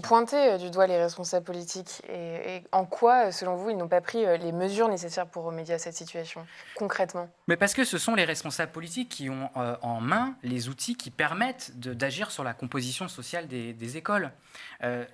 pointez du doigt les responsables politiques et en quoi, selon vous, ils n'ont pas pris les mesures nécessaires pour remédier à cette situation, concrètement? Mais parce que ce sont les responsables politiques qui ont en main les outils qui permettent d'agir sur la composition sociale des écoles.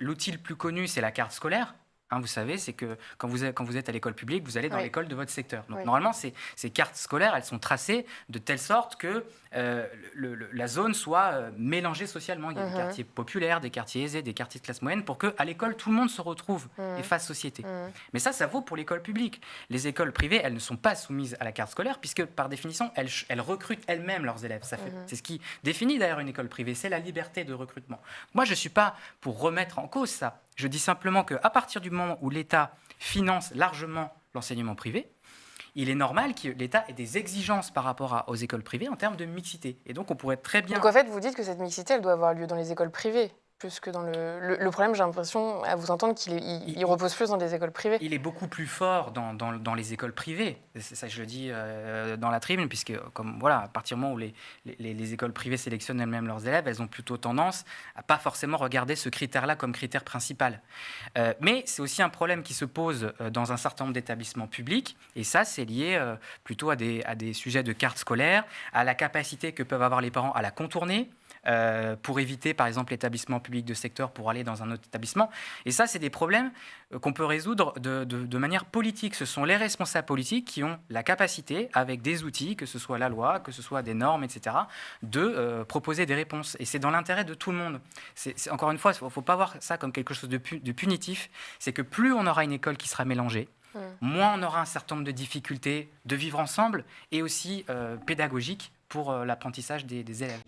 L'outil le plus connu, c'est la carte scolaire. Hein, vous savez, c'est que quand vous êtes à l'école publique, vous allez dans Oui, l'école de votre secteur. Donc oui. normalement, ces cartes scolaires, elles sont tracées de telle sorte que la zone soit mélangée socialement. Il y a des Mmh. quartiers populaires, des quartiers aisés, des quartiers de classe moyenne, pour qu'à l'école, tout le monde se retrouve et Mmh. fasse société. Mmh. Mais ça vaut pour l'école publique. Les écoles privées, elles ne sont pas soumises à la carte scolaire, puisque par définition, elles recrutent elles-mêmes leurs élèves. C'est ce qui définit d'ailleurs une école privée, c'est la liberté de recrutement. Moi, je ne suis pas pour remettre en cause ça. Je dis simplement qu'à partir du moment où l'État finance largement l'enseignement privé, il est normal que l'État ait des exigences par rapport aux écoles privées en termes de mixité. Et donc, on pourrait très bien... Donc en fait, vous dites que cette mixité, elle doit avoir lieu dans les écoles privées, plus que dans le problème, j'ai l'impression, à vous entendre, qu'il repose plus dans les écoles privées. Il est beaucoup plus fort dans les écoles privées. C'est ça que je le dis dans la tribune, puisque comme, voilà, à partir du moment où les écoles privées sélectionnent elles-mêmes leurs élèves, elles ont plutôt tendance à pas forcément regarder ce critère-là comme critère principal. Mais c'est aussi un problème qui se pose dans un certain nombre d'établissements publics, et ça, c'est lié plutôt à des sujets de carte scolaire, à la capacité que peuvent avoir les parents à la contourner, pour éviter, par exemple, l'établissement public de secteur pour aller dans un autre établissement. Et ça, c'est des problèmes qu'on peut résoudre de manière politique. Ce sont les responsables politiques qui ont la capacité, avec des outils, que ce soit la loi, que ce soit des normes, etc., de proposer des réponses. Et c'est dans l'intérêt de tout le monde. Encore une fois, il ne faut pas voir ça comme quelque chose de punitif. C'est que plus on aura une école qui sera mélangée, moins on aura un certain nombre de difficultés de vivre ensemble et aussi pédagogiques pour l'apprentissage des élèves.